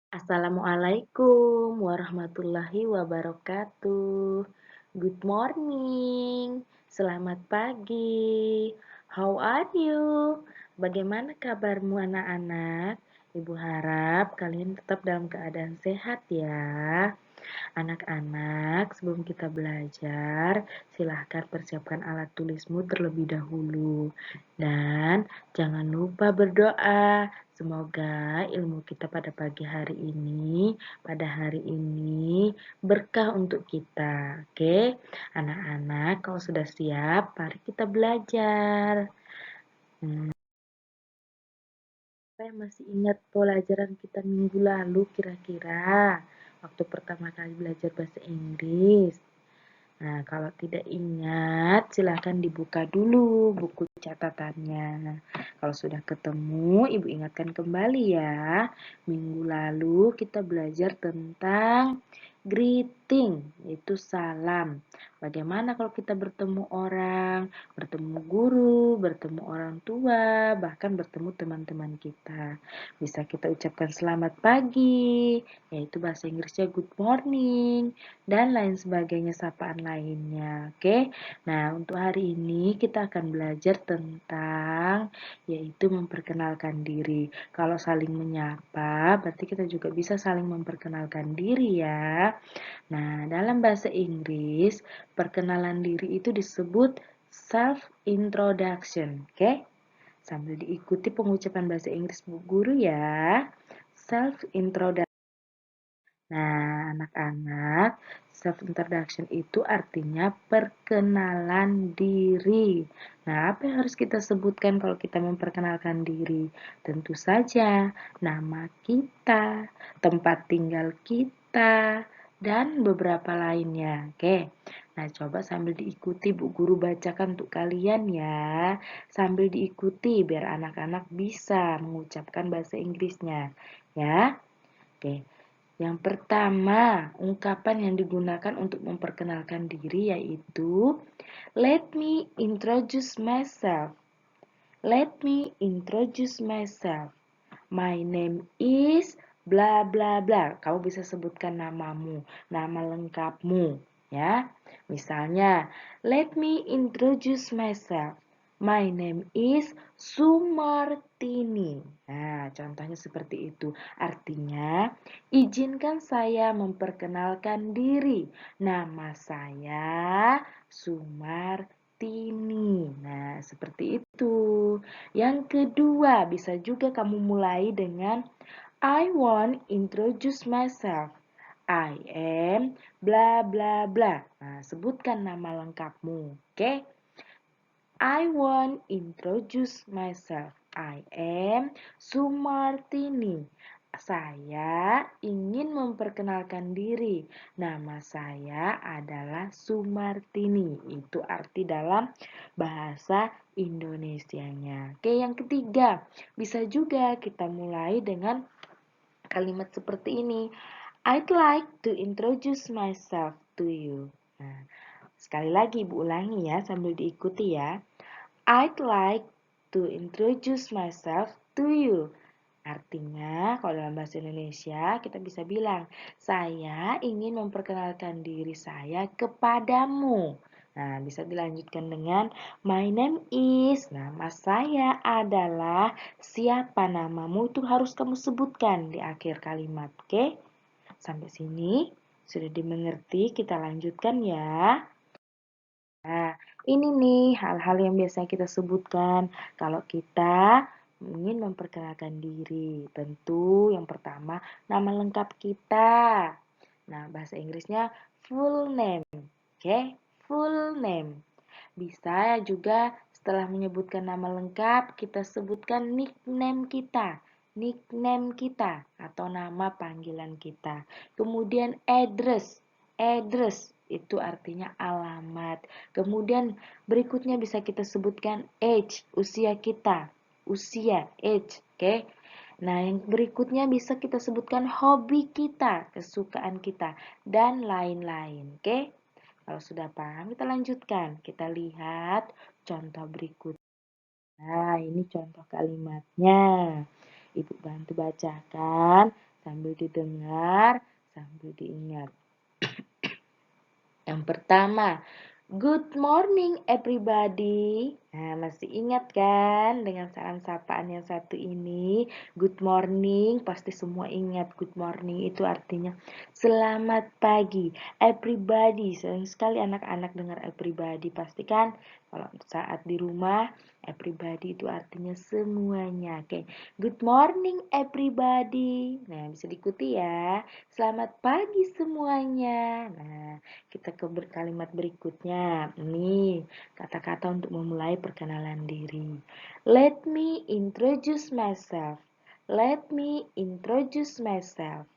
Assalamualaikum warahmatullahi wabarakatuh. Good morning. Selamat pagi. How are you? Bagaimana kabarmu anak-anak? Ibu harap kalian tetap dalam keadaan sehat ya. Anak-anak, sebelum kita belajar, silahkan persiapkan alat tulismu terlebih dahulu. Dan jangan lupa berdoa. Semoga ilmu kita pada pagi hari ini, pada hari ini, berkah untuk kita. Oke, anak-anak, kalau sudah siap, mari kita belajar. Saya masih ingat pelajaran kita minggu lalu kira-kira waktu pertama kali belajar bahasa Inggris. Nah, kalau tidak ingat, silahkan dibuka dulu buku catatannya. Kalau sudah ketemu, Ibu ingatkan kembali ya. Minggu lalu kita belajar tentang greeting, yaitu salam. Bagaimana kalau kita bertemu orang, bertemu guru, bertemu orang tua, bahkan bertemu teman-teman kita. Bisa kita ucapkan selamat pagi, yaitu bahasa Inggrisnya good morning, dan lain sebagainya sapaan lainnya. Oke. Nah, untuk hari ini kita akan belajar tentang yaitu memperkenalkan diri. Kalau saling menyapa, berarti kita juga bisa saling memperkenalkan diri ya. Nah, dalam bahasa Inggris, perkenalan diri itu disebut self introduction. Oke. Sambil diikuti pengucapan bahasa Inggris Bu Guru ya. Self introduction. Nah, anak-anak, self introduction itu artinya perkenalan diri. Nah, apa yang harus kita sebutkan kalau kita memperkenalkan diri? Tentu saja nama kita, tempat tinggal kita, dan beberapa lainnya. Oke. Nah, coba sambil diikuti Bu Guru bacakan untuk kalian ya. Sambil diikuti biar anak-anak bisa mengucapkan bahasa Inggrisnya. Ya. Oke. Yang pertama, ungkapan yang digunakan untuk memperkenalkan diri yaitu let me introduce myself. Let me introduce myself. My name is bla bla bla. Kamu bisa sebutkan namamu, nama lengkapmu, ya. Misalnya, let me introduce myself. My name is Sumartini. Nah, contohnya seperti itu. Artinya, izinkan saya memperkenalkan diri. Nama saya Sumartini. Nah, seperti itu. Yang kedua, bisa juga kamu mulai dengan I want introduce myself. I am bla bla bla. Nah, sebutkan nama lengkapmu, oke? I want introduce myself. I am Sumartini. Saya ingin memperkenalkan diri. Nama saya adalah Sumartini. Itu arti dalam bahasa Indonesianya. Oke, yang ketiga, bisa juga kita mulai dengan kalimat seperti ini. I'd like to introduce myself to you. Nah, sekali lagi Ibu ulangi ya sambil diikuti ya. I'd like to introduce myself to you. Artinya, kalau dalam bahasa Indonesia kita bisa bilang, saya ingin memperkenalkan diri saya kepadamu. Nah, bisa dilanjutkan dengan my name is, nama saya adalah, siapa namamu itu harus kamu sebutkan di akhir kalimat, oke? Sampai sini sudah dimengerti, kita lanjutkan ya. Nah, ini nih hal-hal yang biasanya kita sebutkan kalau kita ingin memperkenalkan diri. Tentu yang pertama nama lengkap kita. Nah, bahasa Inggrisnya full name. Oke, full name. Bisa juga setelah menyebutkan nama lengkap, kita sebutkan nickname kita. Nickname kita atau nama panggilan kita. Kemudian address. Address itu artinya alamat. Kemudian berikutnya bisa kita sebutkan age, usia kita. Usia, age, oke. Nah, yang berikutnya bisa kita sebutkan hobi kita, kesukaan kita, dan lain-lain, oke. Kalau sudah paham, kita lanjutkan. Kita lihat contoh berikut. Nah, ini contoh kalimatnya. Ibu bantu bacakan sambil didengar, sambil diingat. Yang pertama, good morning everybody. Nah, masih ingat kan dengan salam sapaan yang satu ini? Good morning, pasti semua ingat good morning itu artinya selamat pagi. Everybody, sering sekali anak-anak dengar everybody. Pasti kan kalau saat di rumah, everybody itu artinya semuanya. Oke, good morning everybody. Nah, bisa diikuti ya. Selamat pagi semuanya. Nah, kita ke kalimat berikutnya. Ini kata-kata untuk memulai perkenalan diri. Let me introduce myself. Let me introduce myself.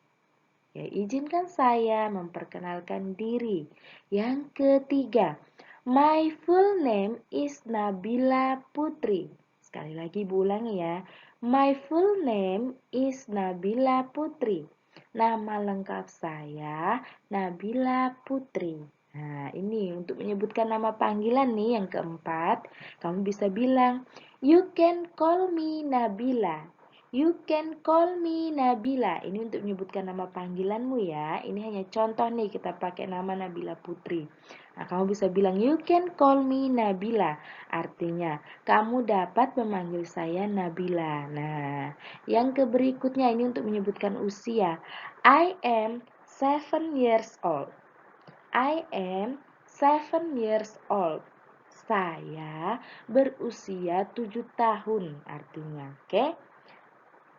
Ya, izinkan saya memperkenalkan diri. Yang ketiga, my full name is Nabila Putri. Sekali lagi Bu ulangi ya. My full name is Nabila Putri. Nama lengkap saya Nabila Putri. Nah, ini untuk menyebutkan nama panggilan nih yang keempat. Kamu bisa bilang, you can call me Nabila. You can call me Nabila. Ini untuk menyebutkan nama panggilanmu ya. Ini hanya contoh nih kita pakai nama Nabila Putri. Nah, kamu bisa bilang you can call me Nabila. Artinya, kamu dapat memanggil saya Nabila. Nah, yang berikutnya ini untuk menyebutkan usia. I am 7 years old. I am 7 years old. Saya berusia 7 tahun artinya. Oke?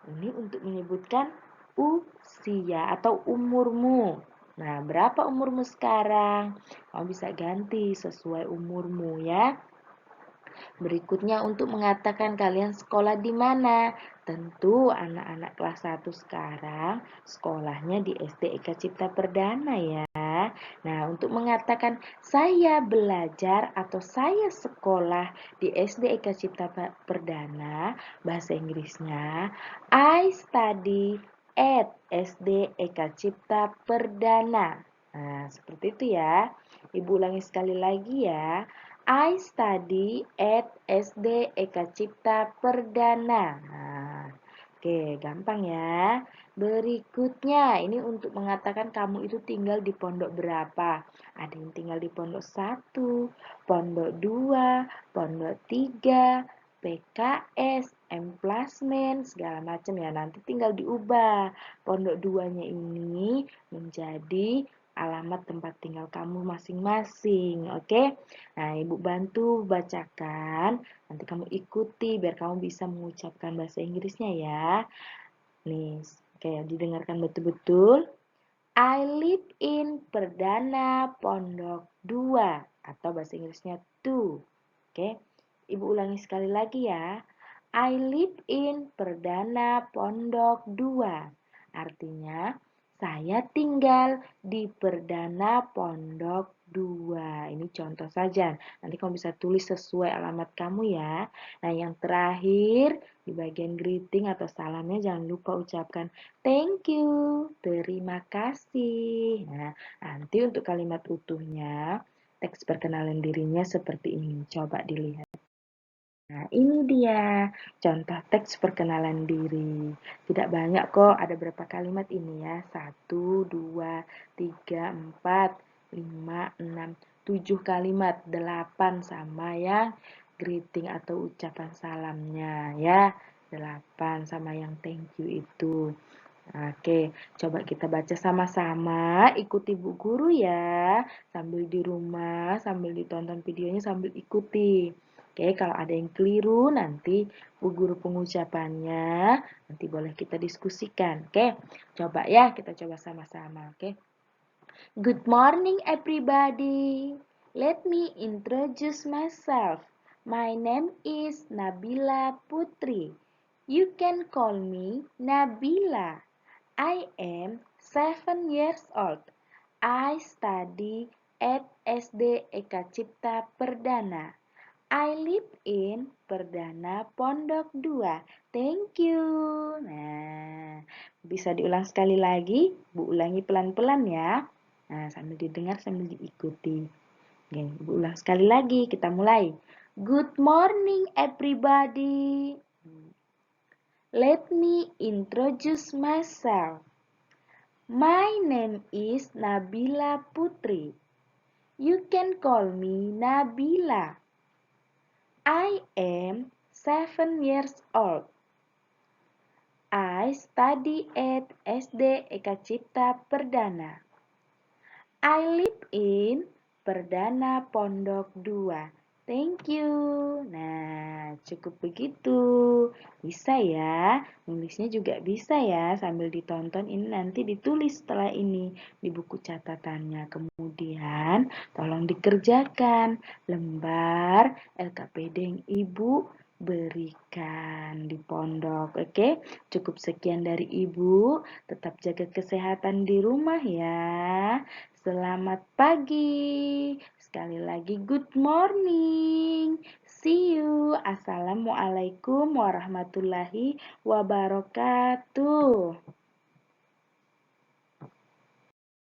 Ini untuk menyebutkan usia atau umurmu. Nah, berapa umurmu sekarang? Kamu bisa ganti sesuai umurmu ya. Berikutnya untuk mengatakan kalian sekolah di mana. Tentu anak-anak kelas 1 sekarang sekolahnya di SD Eka Cipta Perdana ya. Nah, untuk mengatakan saya belajar atau saya sekolah di SD Eka Cipta Perdana, bahasa Inggrisnya I study at SD Eka Cipta Perdana. Nah, seperti itu ya. Ibu ulangi sekali lagi ya. I study at SD Eka Cipta Perdana. Nah, oke, gampang ya. Berikutnya, ini untuk mengatakan kamu itu tinggal di pondok berapa. Ada yang tinggal di pondok 1, pondok 2, pondok 3, PKS, emplasmen, segala macam ya. Nanti tinggal diubah. Pondok 2-nya ini menjadi alamat tempat tinggal kamu masing-masing. Oke? Nah, Ibu bantu bacakan. Nanti kamu ikuti biar kamu bisa mengucapkan bahasa Inggrisnya ya. Nih, kayak didengarkan betul-betul. I live in Perdana Pondok 2 atau bahasa Inggrisnya 2. Oke. Ibu ulangi sekali lagi ya. I live in Perdana Pondok 2. Artinya, saya tinggal di Perdana Pondok 2. Ini contoh saja. Nanti kamu bisa tulis sesuai alamat kamu ya. Nah, yang terakhir di bagian greeting atau salamnya jangan lupa ucapkan thank you, terima kasih. Nah, nanti untuk kalimat utuhnya, teks perkenalan dirinya seperti ini. Coba dilihat. Nah, ini dia contoh teks perkenalan diri. Tidak banyak kok, ada berapa kalimat ini ya. 1, 2, 3, 4, 5, 6, 7 kalimat. 8 sama yang greeting atau ucapan salamnya ya. 8 sama yang thank you itu. Oke, coba kita baca sama-sama. Ikuti Bu Guru ya. Sambil di rumah, sambil ditonton videonya, sambil ikuti. Oke, kalau ada yang keliru nanti Bu Guru pengucapannya nanti boleh kita diskusikan. Oke, coba ya kita coba sama-sama. Oke. Good morning everybody. Let me introduce myself. My name is Nabila Putri. You can call me Nabila. I am 7 years old. I study at SD Eka Cipta Perdana. I live in Perdana Pondok 2. Thank you. Nah, bisa diulang sekali lagi. Bu ulangi pelan-pelan ya. Nah, sambil didengar, sambil diikuti. Oke, Bu ulang sekali lagi. Kita mulai. Good morning everybody. Let me introduce myself. My name is Nabila Putri. You can call me Nabila. I am 7 years old. I study at SD Eka Cipta Perdana. I live in Perdana Pondok 2. Thank you. Nah, cukup begitu. Bisa ya, nulisnya juga bisa ya sambil ditonton. Ini nanti ditulis setelah ini di buku catatannya. Kemudian tolong dikerjakan lembar LKPD yang Ibu berikan di pondok. Oke, cukup sekian dari Ibu. Tetap jaga kesehatan di rumah ya. Selamat pagi. Sekali lagi good morning. See you. Assalamualaikum warahmatullahi wabarakatuh.